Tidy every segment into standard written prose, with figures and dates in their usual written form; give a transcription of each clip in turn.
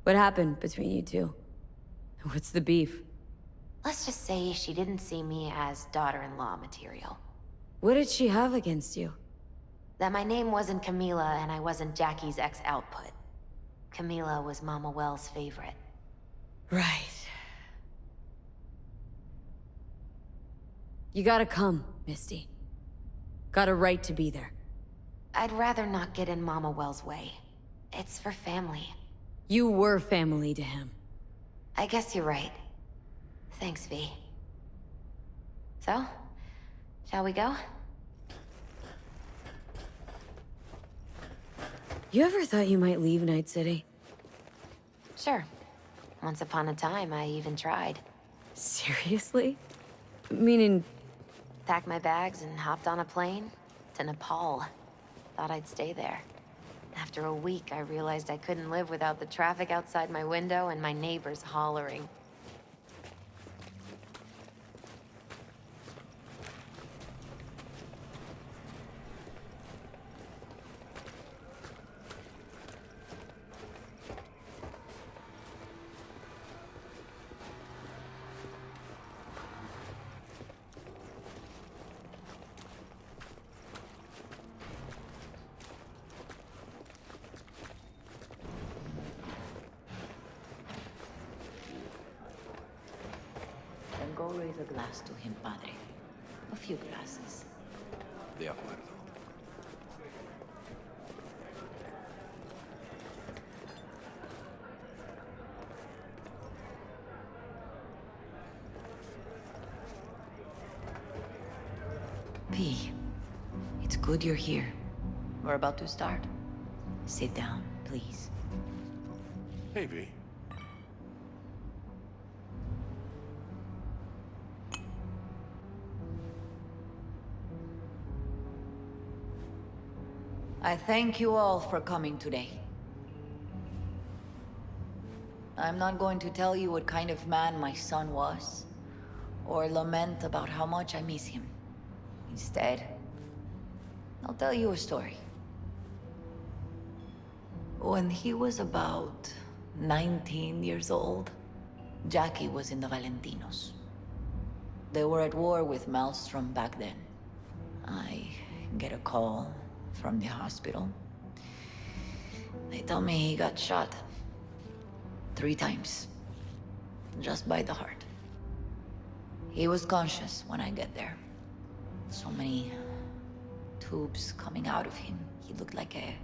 What happened between you two? What's the beef? Let's just say she didn't see me as daughter-in-law material. What did she have against you? That my name wasn't Camila and I wasn't Jackie's ex-output. Camila was Mama Wells' favorite. Right. You gotta come, Misty. Got a right to be there. I'd rather not get in Mama Wells' way. It's for family. You were family to him. I guess you're right. Thanks, V. So, shall we go? You ever thought you might leave Night City? Sure. Once upon a time, I even tried. Seriously? Meaning... Packed my bags and hopped on a plane to Nepal. Thought I'd stay there. After a week, I realized I couldn't live without the traffic outside my window and my neighbors hollering. Go raise a glass to him, padre. A few glasses. De acuerdo. P, it's good you're here. We're about to start. Sit down, please. Hey, V. I thank you all for coming today. I'm not going to tell you what kind of man my son was, or lament about how much I miss him. Instead, I'll tell you a story. When he was about 19 years old, Jackie was in the Valentinos. They were at war with Maelstrom back then. I get a call from the hospital. They tell me he got shot 3 times, just by the heart. He was conscious when I get there. So many tubes coming out of him. He looked like a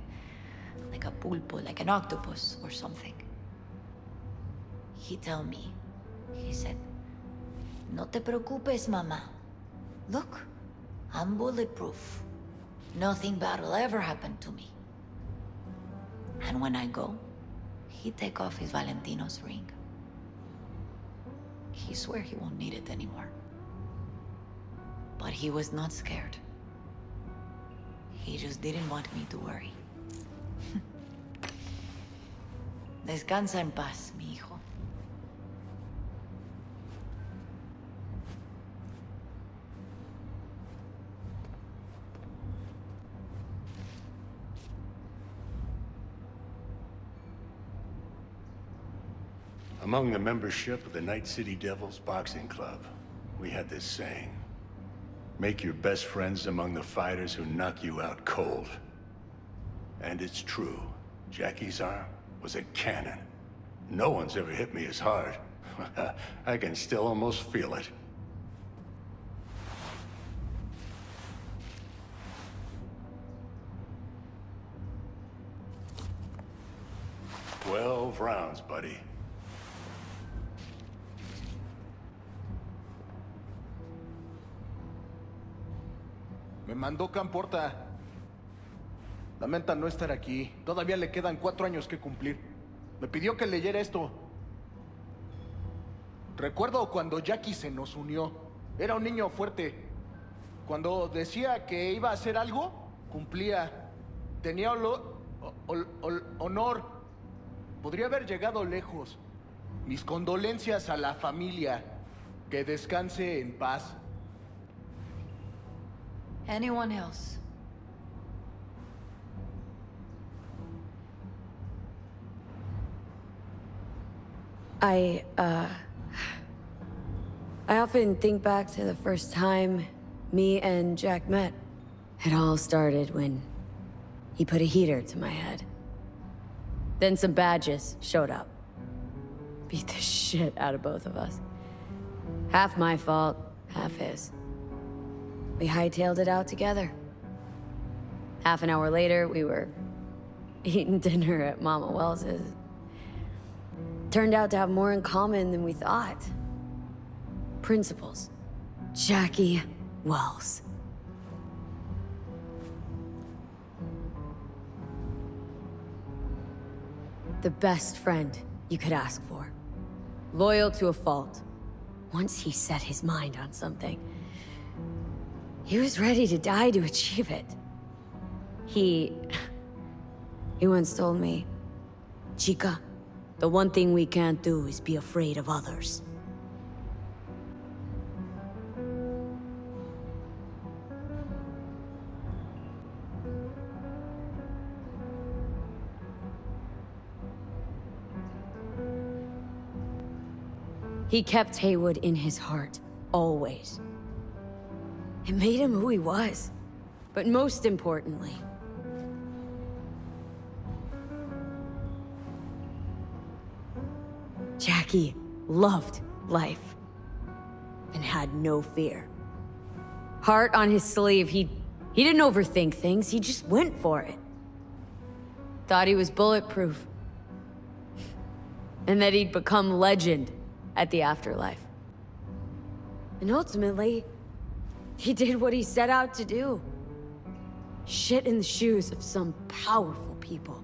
pulpo, like an octopus or something. He tell me, he said, "No te preocupes, mama. Look, I'm bulletproof. Nothing bad will ever happen to me." And when I go, he take off his Valentino's ring. He swear he won't need it anymore. But he was not scared. He just didn't want me to worry. Descansa en paz, mi hijo. Among the membership of the Night City Devils Boxing Club, we had this saying: make your best friends among the fighters who knock you out cold. And it's true. Jackie's arm was a cannon. No one's ever hit me as hard. I can still almost feel it. "12 rounds, buddy." Me mandó Camporta. Lamenta no estar aquí. Todavía le quedan 4 años que cumplir. Me pidió que leyera esto. Recuerdo cuando Jackie se nos unió. Era un niño fuerte. Cuando decía que iba a hacer algo, cumplía. Tenía honor. Podría haber llegado lejos. Mis condolencias a la familia. Que descanse en paz. Anyone else? I often think back to the first time me and Jack met. It all started when he put a heater to my head. Then some badges showed up. Beat the shit out of both of us. Half my fault, half his. We hightailed it out together. Half an hour later, we were eating dinner at Mama Wells's. Turned out to have more in common than we thought. Principles. Jackie Wells. The best friend you could ask for. Loyal to a fault. Once he set his mind on something, he was ready to die to achieve it. He once told me, "Chica, the one thing we can't do is be afraid of others." He kept Haywood in his heart, always. It made him who he was. But most importantly, Jackie loved life and had no fear. Heart on his sleeve, he didn't overthink things, he just went for it. Thought he was bulletproof. And that he'd become legend at the afterlife. And ultimately, he did what he set out to do. Shit in the shoes of some powerful people.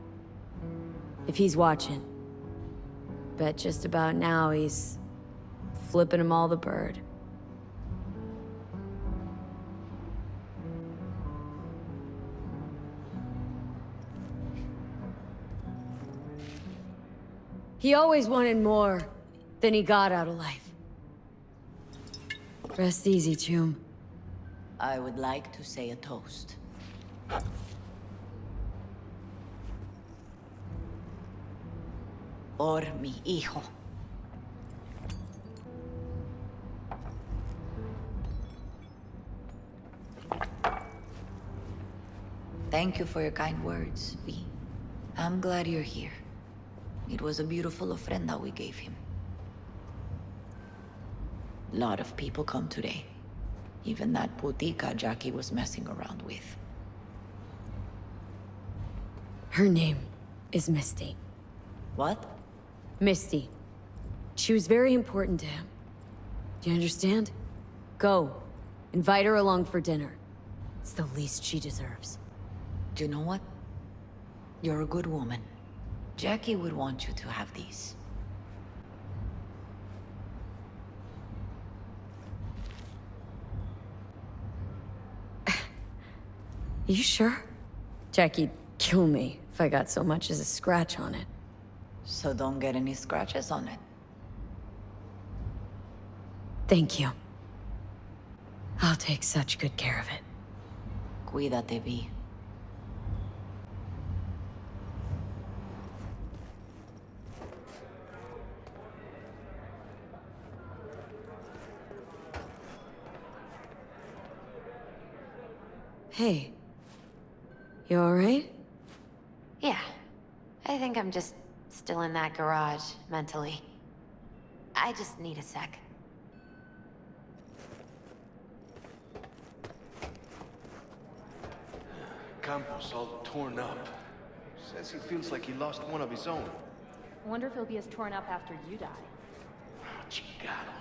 If he's watching, bet just about now he's flipping them all the bird. He always wanted more than he got out of life. Rest easy, Chum. I would like to say a toast. Por mi hijo. Thank you for your kind words, V. I'm glad you're here. It was a beautiful ofrenda we gave him. A lot of people come today. Even that putica Jackie was messing around with. Her name is Misty. What? Misty. She was very important to him. Do you understand? Go. Invite her along for dinner. It's the least she deserves. Do you know what? You're a good woman. Jackie would want you to have these. You sure? Jackie'd kill me if I got so much as a scratch on it. So don't get any scratches on it. Thank you. I'll take such good care of it. Cuídate, V. Hey. You alright? Yeah. I think I'm just still in that garage, mentally. I just need a sec. Campos all torn up. Says he feels like he lost one of his own. Wonder if he'll be as torn up after you die. Chingado.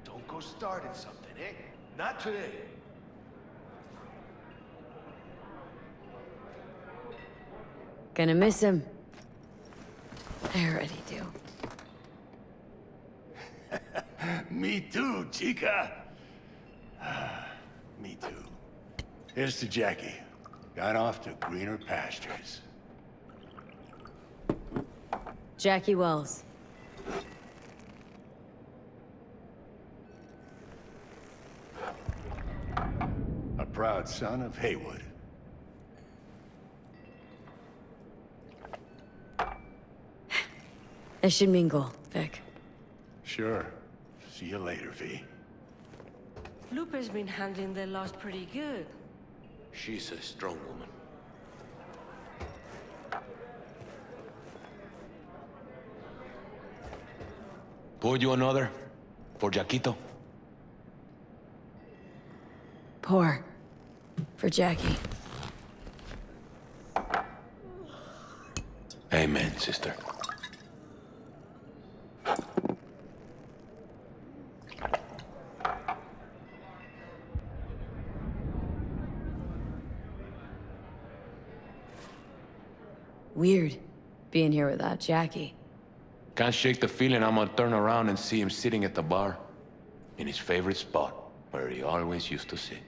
Don't go starting something, eh? Not today. Gonna miss him. I already do. Me too, chica. Me too. Here's to Jackie. Got off to greener pastures. Jackie Wells. A proud son of Haywood. I should mingle, Vic. Sure. See you later, V. Lupe's been handling the loss pretty good. She's a strong woman. Pour you another? For Jaquito? Pour. For Jackie. Amen, sister. Weird, being here without Jackie. Can't shake the feeling I'm gonna turn around and see him sitting at the bar. In his favorite spot, where he always used to sit.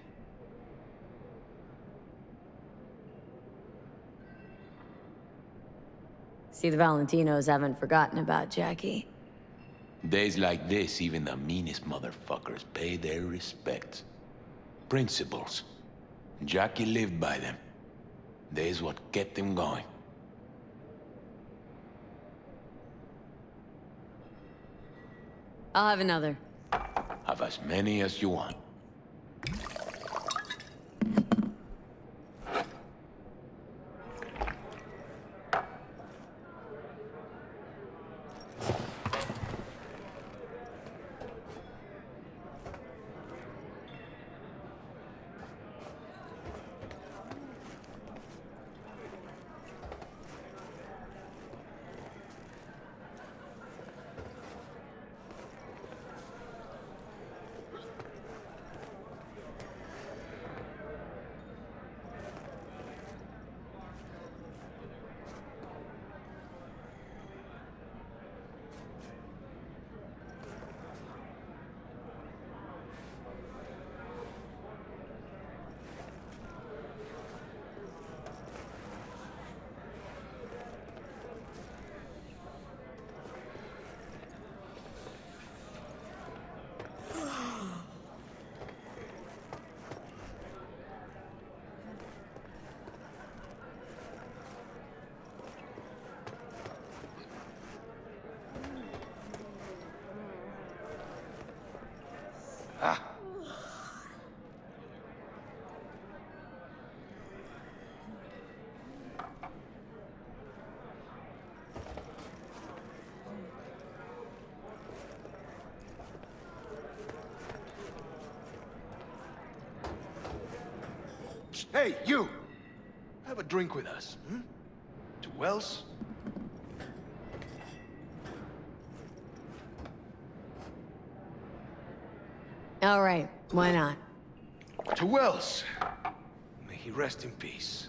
See, the Valentinos haven't forgotten about Jackie. Days like this, even the meanest motherfuckers pay their respects. Principles. Jackie lived by them. They's what kept him going. I'll have another. Have as many as you want. Hey, you! Have a drink with us, hmm? To Wells? All right, why not? To Wells! May he rest in peace.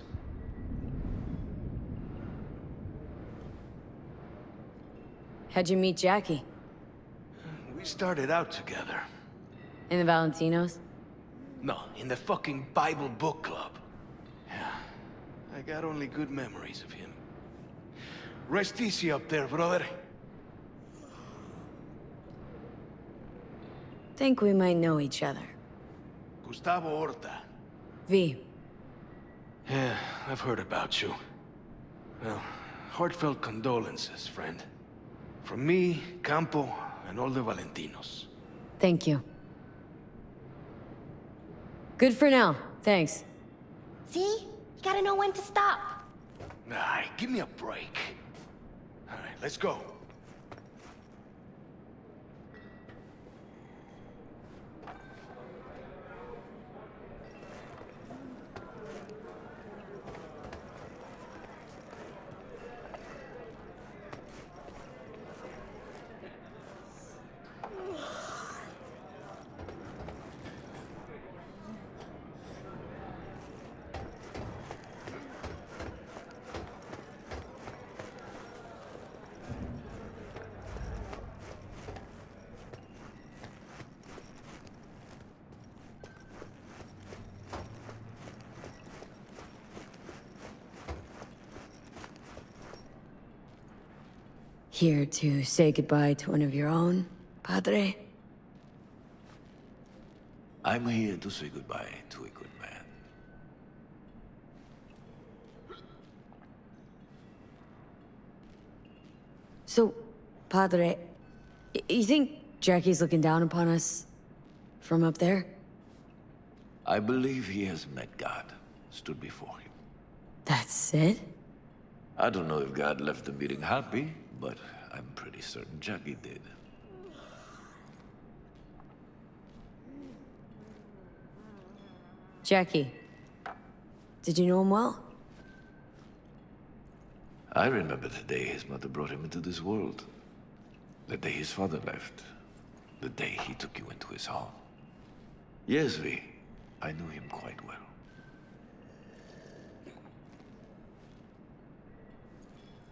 How'd you meet Jackie? We started out together. In the Valentinos? No, in the fucking Bible book club. Yeah, I got only good memories of him. Rest easy up there, brother. Think we might know each other. Gustavo Horta. V. Yeah, I've heard about you. Well, heartfelt condolences, friend. From me, Campo, and all the Valentinos. Thank you. Good for now, thanks. See? You gotta know when to stop. Nah, give me a break. All right, let's go. Here to say goodbye to one of your own, Padre? I'm here to say goodbye to a good man. So, Padre, You think Jackie's looking down upon us from up there? I believe he has met God, stood before him. That's it? I don't know if God left the meeting happy, but I'm pretty certain Jackie did. Jackie. Did you know him well? I remember the day his mother brought him into this world. The day his father left. The day he took you into his home. Yes, V. I knew him quite well.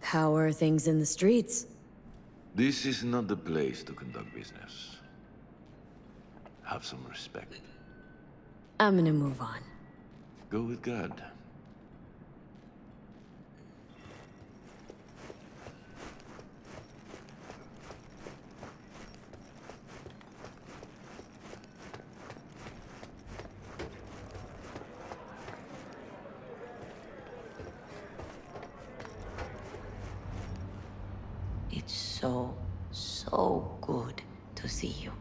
How are things in the streets? This is not the place to conduct business. Have some respect. I'm gonna move on. Go with God. It's so, so good to see you.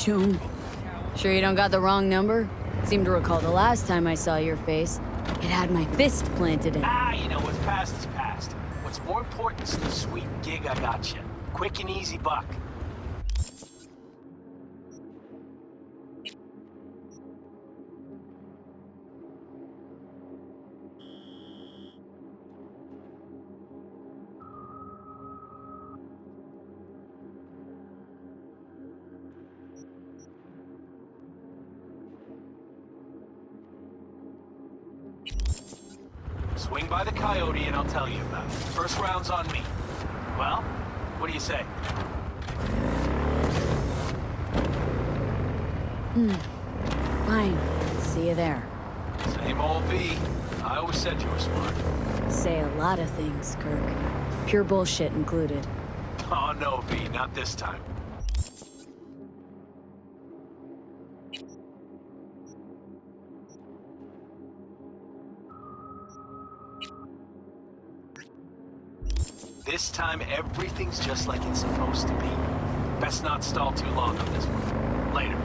Joan. Sure you don't got the wrong number? Seem to recall the last time I saw your face. It had my fist planted in it. You know, what's past is past. What's more important is the sweet gig I got you. Quick and easy buck. Swing by the Coyote and I'll tell you about it. First round's on me. Well, what do you say? Fine. See you there. Same old V. I always said you were smart. Say a lot of things, Kirk. Pure bullshit included. Oh no, V, not this time. This time, everything's just like it's supposed to be. Best not stall too long on this one. Later.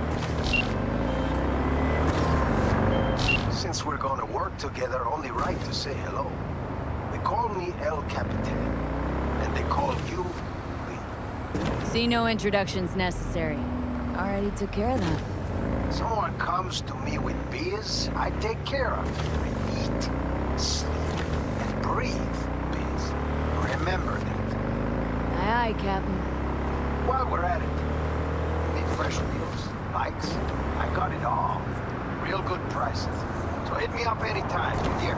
Since we're gonna work together, only right to say hello. They call me El Capitan, and they call you V. See, no introductions necessary. Already took care of that. Someone comes to me with beers, I take care of it. I eat, sleep, and breathe beers. Remember that. Aye, aye, Captain. While we're at it, need fresh wheels, bikes, I got it all. Real good prices. So hit me up anytime, dear.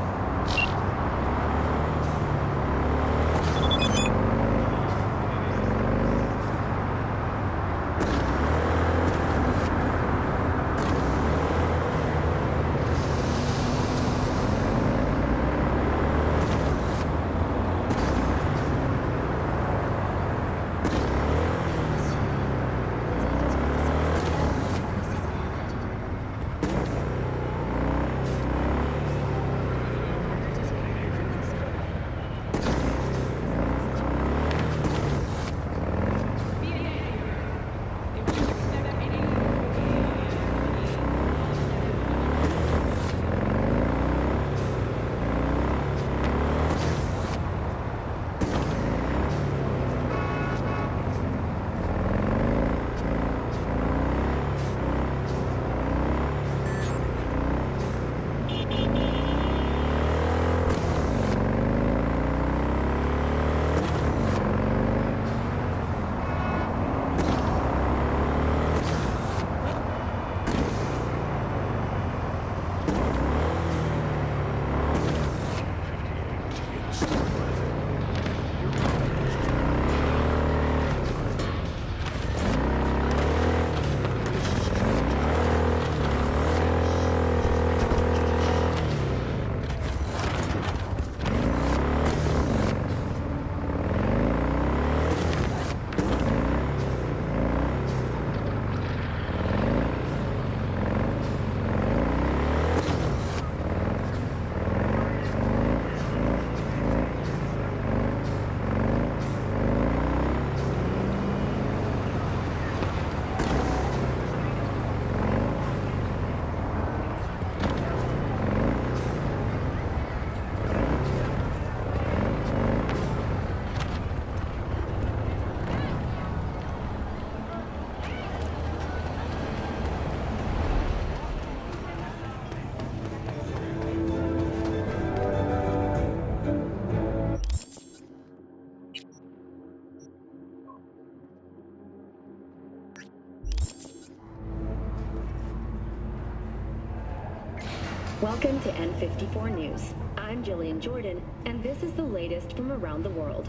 Welcome to N54 News. I'm Jillian Jordan, and this is the latest from around the world.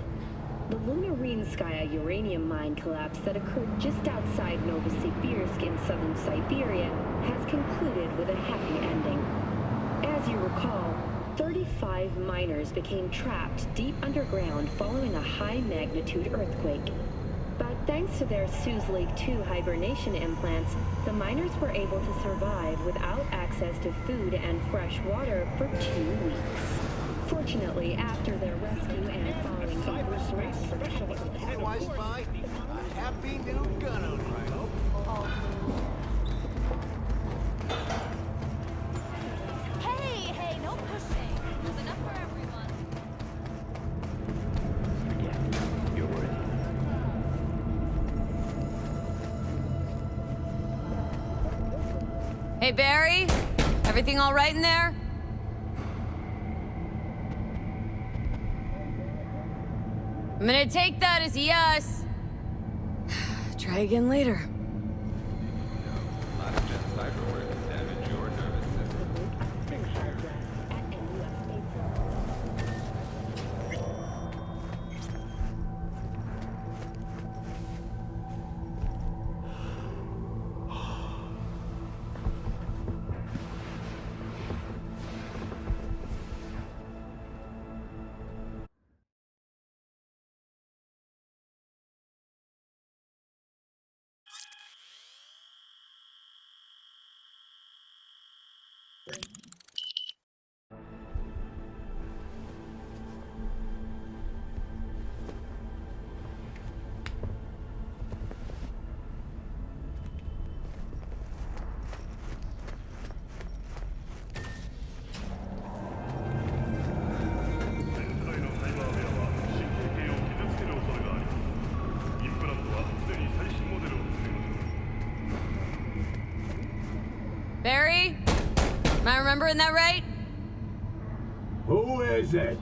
The Lunarinskaya uranium mine collapse that occurred just outside Novosibirsk in southern Siberia has concluded with a happy ending. As you recall, 35 miners became trapped deep underground following a high-magnitude earthquake. But thanks to their Suez Lake 2 hibernation implants, the miners were able to survive without access to food and fresh water for 2 weeks. Fortunately, after their rescue and following a brief rest for the Hey, wise spy. A happy new gun owner, I hope. Hey, no pushing. There's enough for everyone. You're worried. Hey, Barry? Everything all right in there? I'm gonna take that as a yes. Try again later. Barry? Am I remembering that right? Who is it?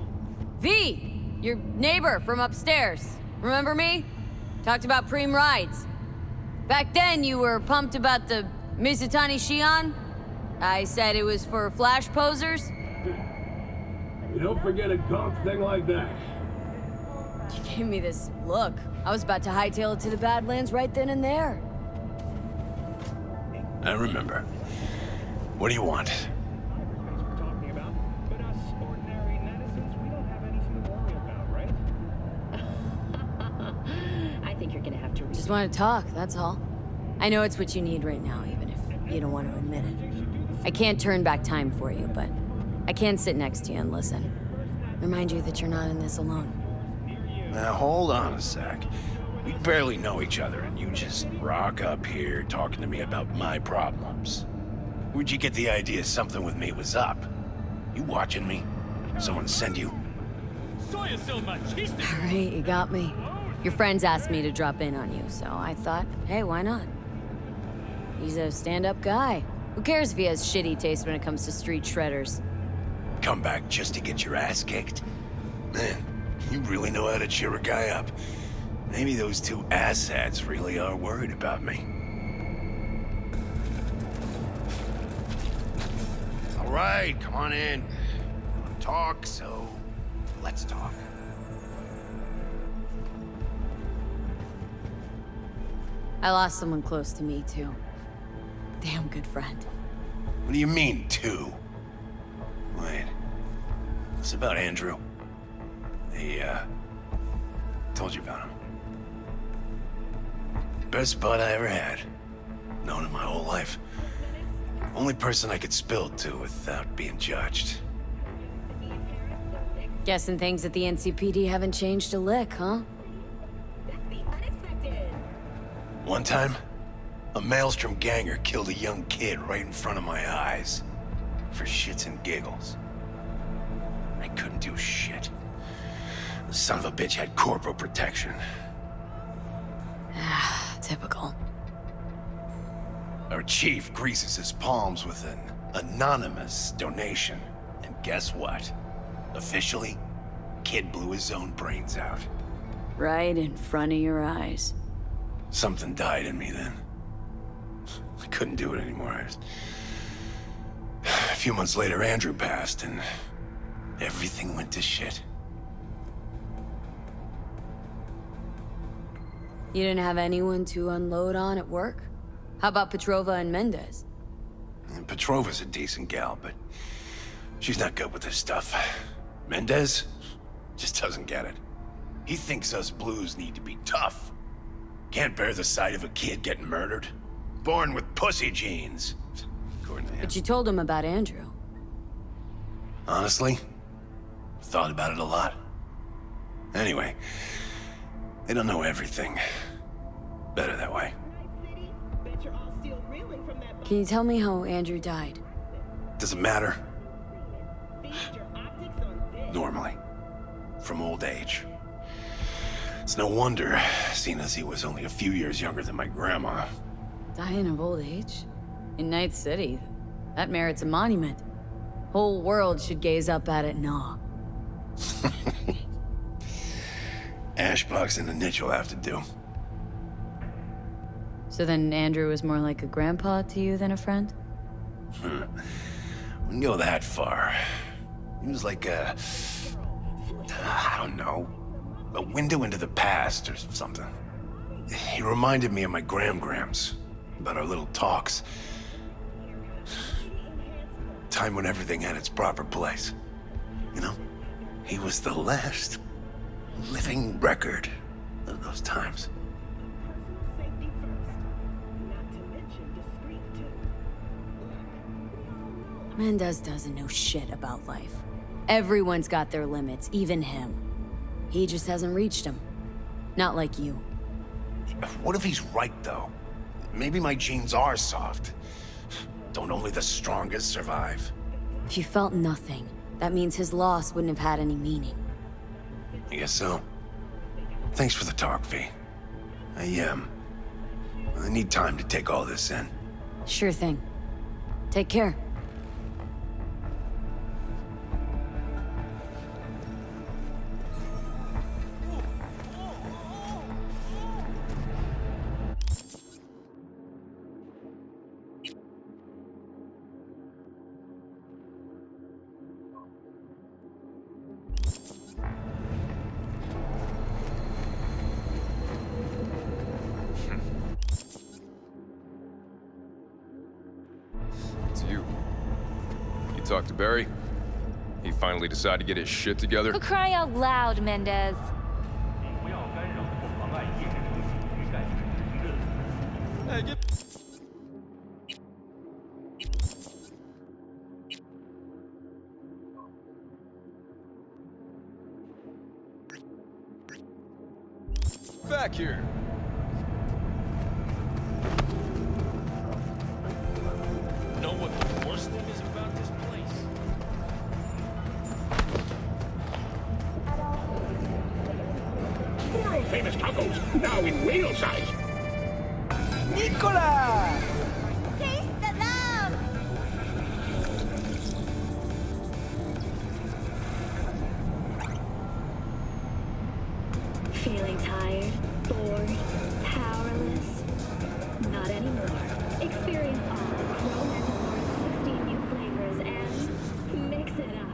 V! Your neighbor from upstairs. Remember me? Talked about preem rides. Back then, you were pumped about the Mizutani Shion. I said it was for flash posers. You don't forget a gaunt thing like that. You gave me this look. I was about to hightail it to the Badlands right then and there. I remember. What do you want? I think you're gonna have to. Just want to talk, that's all. I know it's what you need right now, even if you don't want to admit it. I can't turn back time for you, but I can sit next to you and listen. Remind you that you're not in this alone. Now, hold on a sec. We barely know each other, and you just rock up here talking to me about my problems. Where'd you get the idea something with me was up? You watching me? Someone send you? Alright, you got me. Your friends asked me to drop in on you, so I thought, hey, why not? He's a stand-up guy. Who cares if he has shitty taste when it comes to street shredders? Come back just to get your ass kicked? Man, you really know how to cheer a guy up. Maybe those two asshats really are worried about me. All right, come on in. You want to talk, so let's talk. I lost someone close to me, too. Damn good friend. What do you mean, two? Wait. It's about Andrew. He, told you about him. Best bud I ever had. Known him my whole life. Only person I could spill it to without being judged. Guessing things at the NCPD haven't changed a lick, huh? One time, a Maelstrom ganger killed a young kid right in front of my eyes. For shits and giggles. I couldn't do shit. The son of a bitch had corporal protection. Ah, typical. Our chief greases his palms with an anonymous donation. And guess what? Officially, kid blew his own brains out. Right in front of your eyes. Something died in me then. I couldn't do it anymore. A few months later, Andrew passed, and everything went to shit. You didn't have anyone to unload on at work? How about Petrova and Mendez? And Petrova's a decent gal, but she's not good with this stuff. Mendez just doesn't get it. He thinks us blues need to be tough. Can't bear the sight of a kid getting murdered. Born with pussy genes. According to him. But you told him about Andrew. Honestly, thought about it a lot. Anyway, they don't know everything. Better that way. Can you tell me how Andrew died? Doesn't matter. Normally. From old age. It's no wonder, seeing as he was only a few years younger than my grandma. Dying of old age? In Night City? That merits a monument. Whole world should gaze up at it in awe. Ashbox and the niche will have to do. So then Andrew was more like a grandpa to you than a friend? Wouldn't go that far. He was like I don't know, a window into the past or something. He reminded me of my grams about our little talks. Time when everything had its proper place. You know? He was the last living record of those times. Mendez doesn't know shit about life. Everyone's got their limits, even him. He just hasn't reached them. Not like you. What if he's right, though? Maybe my genes are soft. Don't only the strongest survive? If you felt nothing, that means his loss wouldn't have had any meaning. I guess so. Thanks for the talk, V. I need time to take all this in. Sure thing. Take care. Talk to Barry. He finally decided to get his shit together. For crying out loud, Mendez. Hey, get... back here. Know what the worst thing is about this place? World famous tacos, now in real size. Nicola! Taste the love! Feeling tired, bored, powerless? Not anymore. Experience all the Crow Mentor's 16 new flavors and mix it up.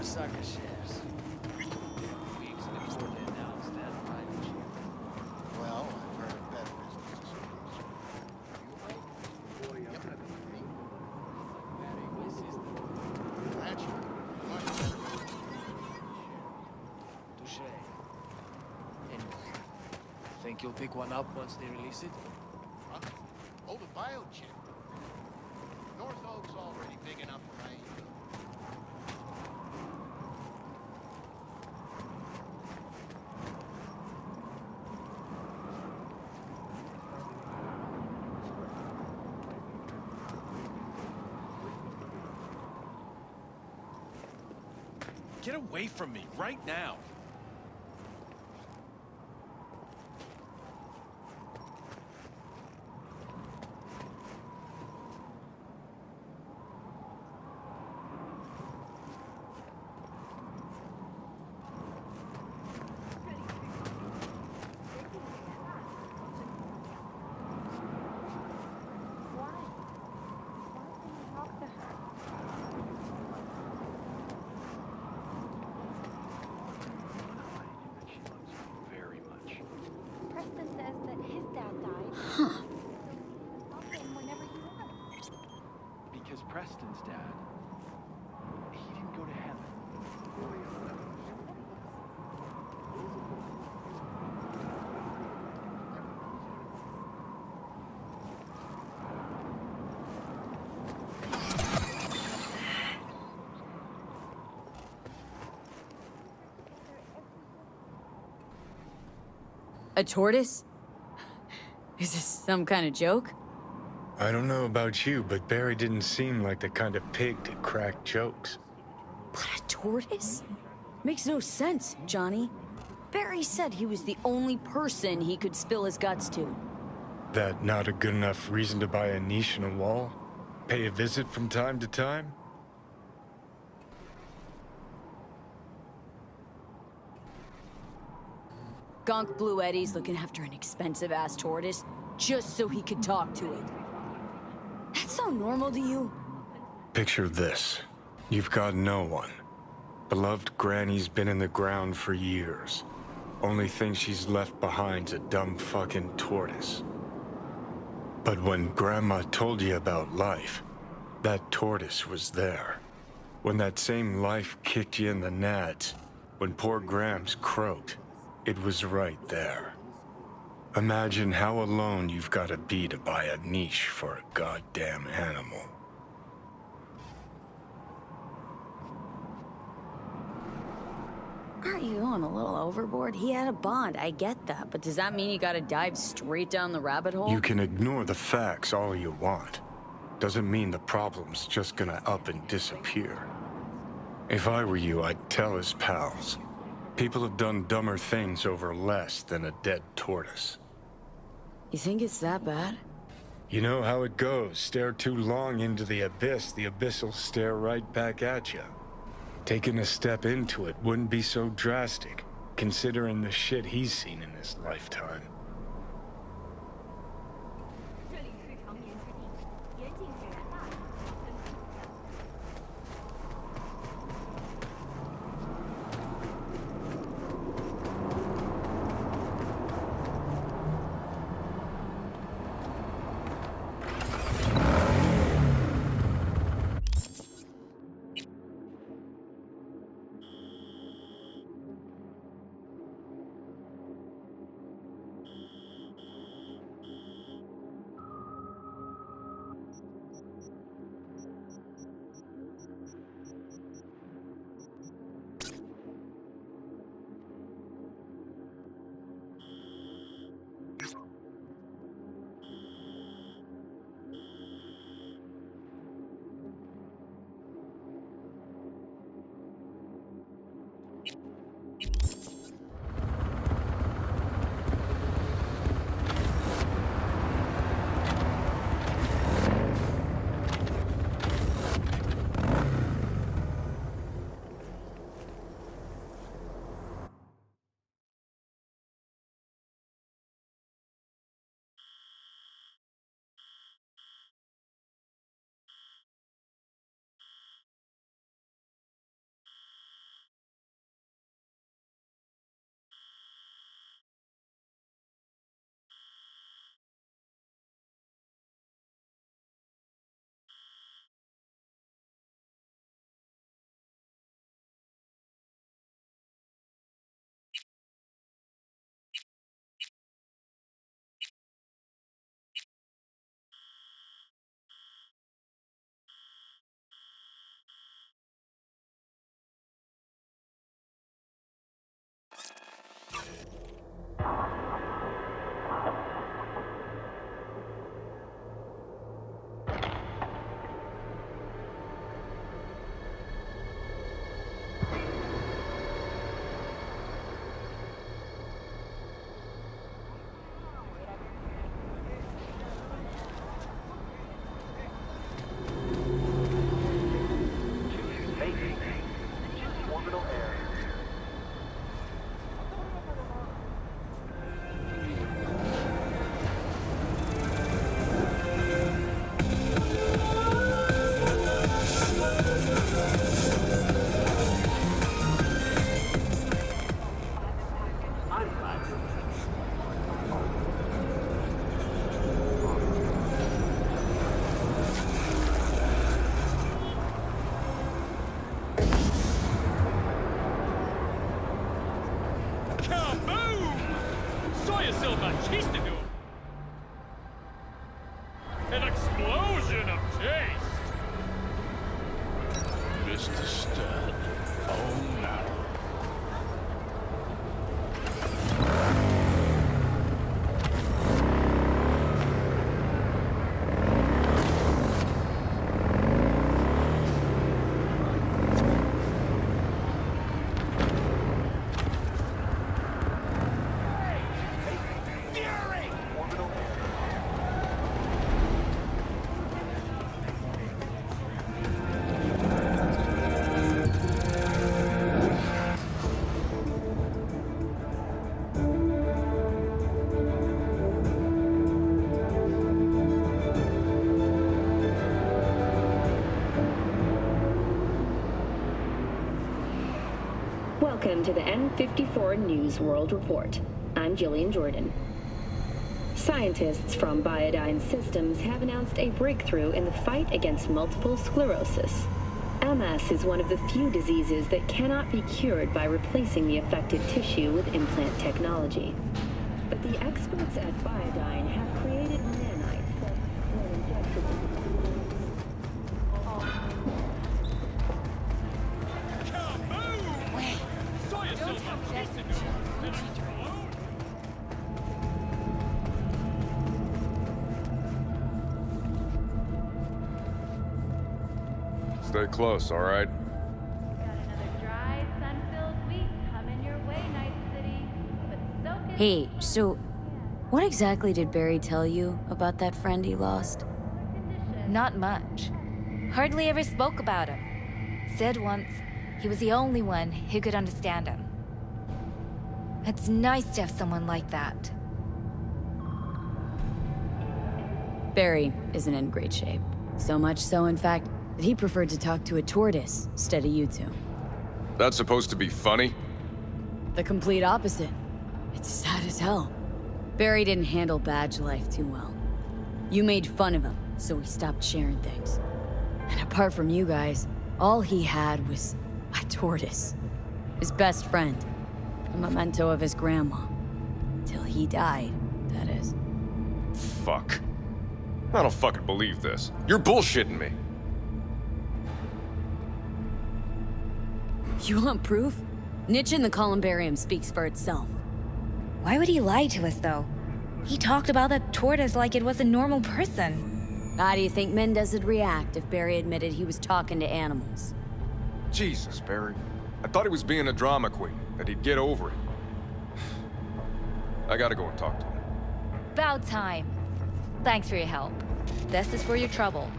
sucker shares. Weeks before they announced that private share. Well, I've heard of better businesses. Touche. Anyway, think you'll pick one up once they release it? Huh? Oh, the biochip. North Oak's already big enough for my ego. Get away from me, right now! Preston says that his dad died. Huh. Help him whenever he wants. Because Preston's dad, he didn't go to heaven. A tortoise? Is this some kind of joke? I don't know about you, but Barry didn't seem like the kind of pig to crack jokes. But a tortoise? Makes no sense, Johnny. Barry said he was the only person he could spill his guts to. That not a good enough reason to buy a niche in a wall? Pay a visit from time to time? Gonk Blue Eddie's looking after an expensive-ass tortoise just so he could talk to it. That sound normal to you? Picture this. You've got no one. Beloved Granny's been in the ground for years. Only thing she's left behind's a dumb fucking tortoise. But when Grandma told you about life, that tortoise was there. When that same life kicked you in the nads, when poor Grams croaked, it was right there. Imagine how alone you've got to be to buy a niche for a goddamn animal. Aren't you going a little overboard? He had a bond, I get that, but does that mean you gotta dive straight down the rabbit hole? You can ignore the facts all you want. Doesn't mean the problem's just gonna up and disappear. If I were you, I'd tell his pals. People have done dumber things over less than a dead tortoise. You think it's that bad? You know how it goes. Stare too long into the abyss will stare right back at you. Taking a step into it wouldn't be so drastic, considering the shit he's seen in his lifetime. Silva Chistadu! An explosion of taste! Mr. Stern, oh no. Welcome to the N54 News World Report. I'm Jillian Jordan. Scientists from Biodyne Systems have announced a breakthrough in the fight against multiple sclerosis. MS is one of the few diseases that cannot be cured by replacing the affected tissue with implant technology. But the experts at Biodyne have created nanites that, when injected Stay close, all right? Got another dry, sun-filled week coming your way, Night City. But soak it. Hey, so what exactly did Barry tell you about that friend he lost? Not much. Hardly ever spoke about him. Said once he was the only one who could understand him. It's nice to have someone like that. Barry isn't in great shape. So much so, in fact, that he preferred to talk to a tortoise instead of you two. That's supposed to be funny? The complete opposite. It's sad as hell. Barry didn't handle badge life too well. You made fun of him, so he stopped sharing things. And apart from you guys, all he had was a tortoise. His best friend. A memento of his grandma. Till he died, that is. Fuck. I don't fucking believe this. You're bullshitting me. You want proof? Niche in the columbarium speaks for itself. Why would he lie to us, though? He talked about that tortoise like it was a normal person. How do you think Mendez would react if Barry admitted he was talking to animals? Jesus, Barry. I thought he was being a drama queen, that he'd get over it. I gotta go and talk to him. About time. Thanks for your help. This is for your trouble.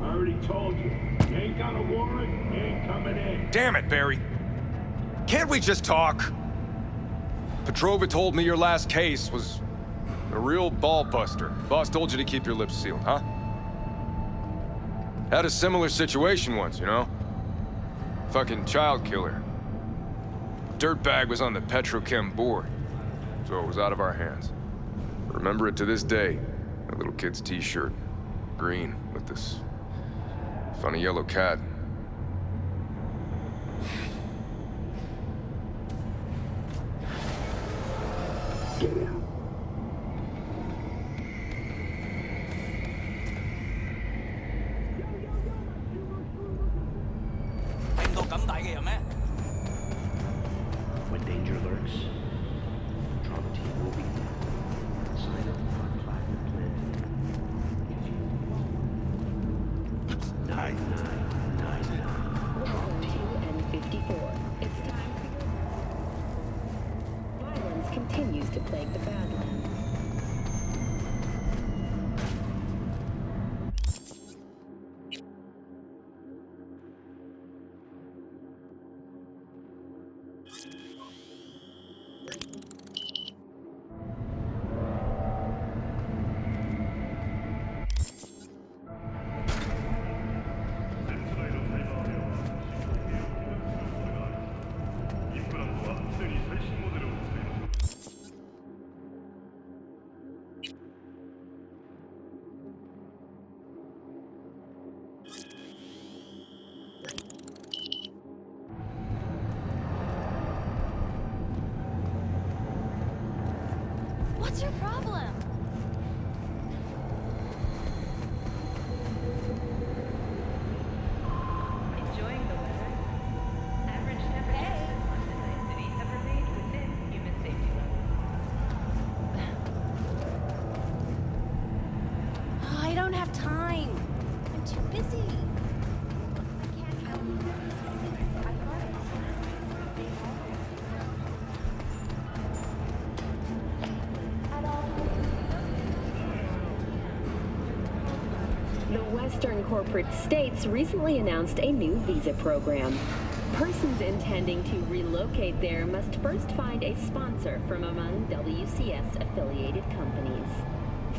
I already told you. You ain't got a warrant, you ain't coming in. Damn it, Barry. Can't we just talk? Petrova told me your last case was a real ball buster. Boss told you to keep your lips sealed, huh? Had a similar situation once, you know? Fucking child killer. Dirtbag was on the Petrochem board, so it was out of our hands. Remember it to this day. A little kid's t-shirt. Green, with this funny yellow cat. When danger lurks, trauma team will be there. Sign up for flag planted. If you 9999 trauma team. N54. It's time for your... Violence continues to plague the Badlands. Western corporate states recently announced a new visa program. Persons intending to relocate there must first find a sponsor from among WCS-affiliated companies.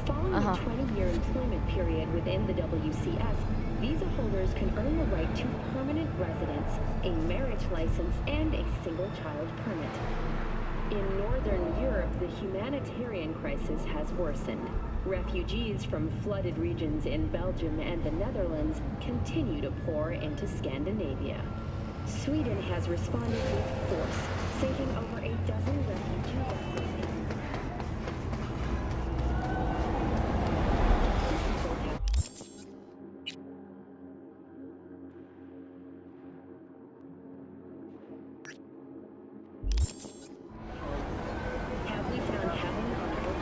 Following a 20-year employment period within the WCS, visa holders can earn the right to permanent residence, a marriage license, and a single-child permit. In Northern Europe, the humanitarian crisis has worsened. Refugees from flooded regions in Belgium and the Netherlands continue to pour into Scandinavia. Sweden has responded with force, sinking over a dozen refugee vessels. Have we found heaven on earth?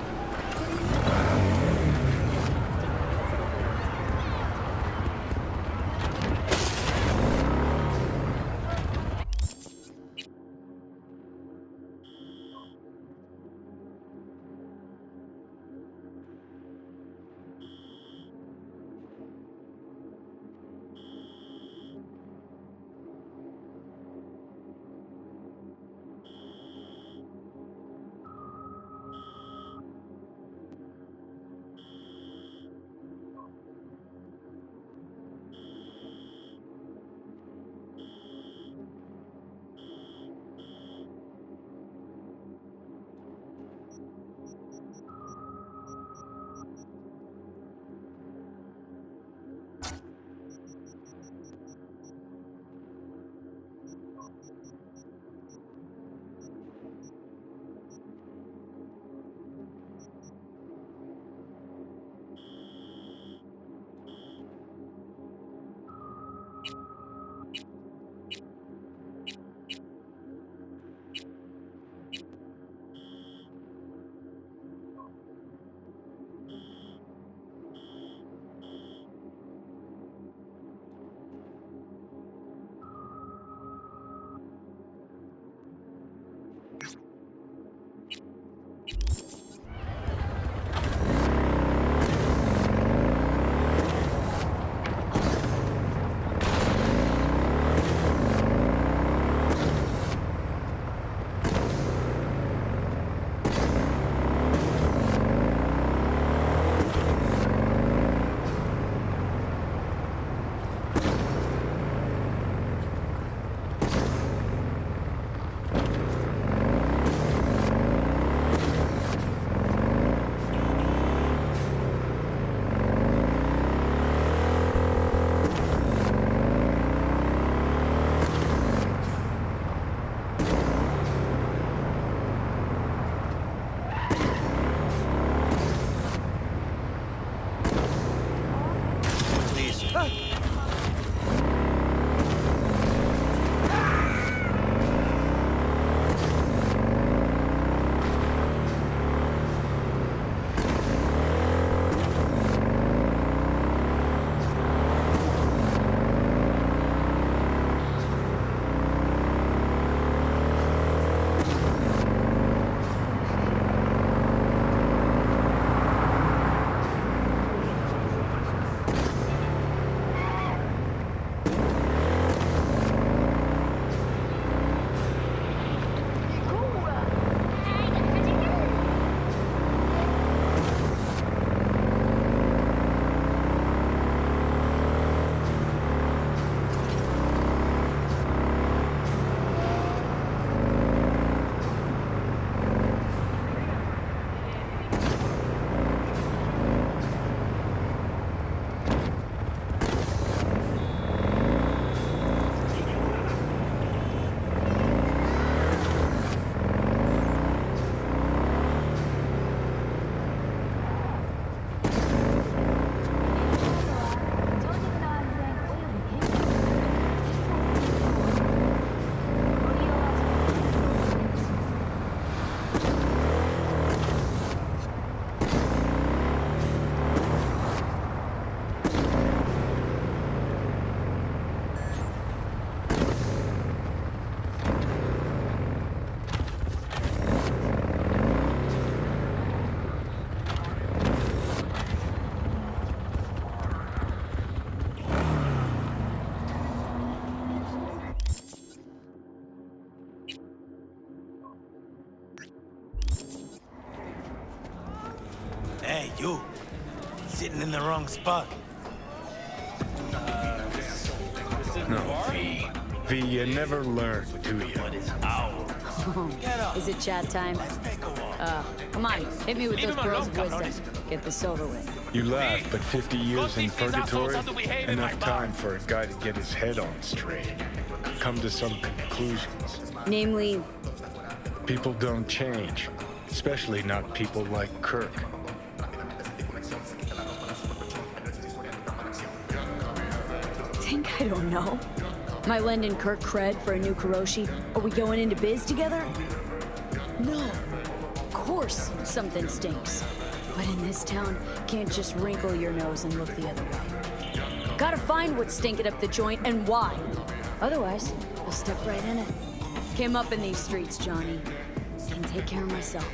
sitting in the wrong spot. No, V. V, you never learn, do you? Is it chat time? Come on, hit me with those pearls of wisdom. Get this over with. You laugh, but 50 years in purgatory? Enough time for a guy to get his head on straight. Come to some conclusions. Namely? People don't change. Especially not people like Kirk. Think I don't know? Am I lending Kirk cred for a new Kuroshi? Are we going into biz together? No. Of course something stinks. But in this town, can't just wrinkle your nose and look the other way. Gotta find what's stinking up the joint and why. Otherwise, I'll step right in it. Came up in these streets, Johnny. Can take care of myself.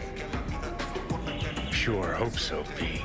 Sure, hope so, V.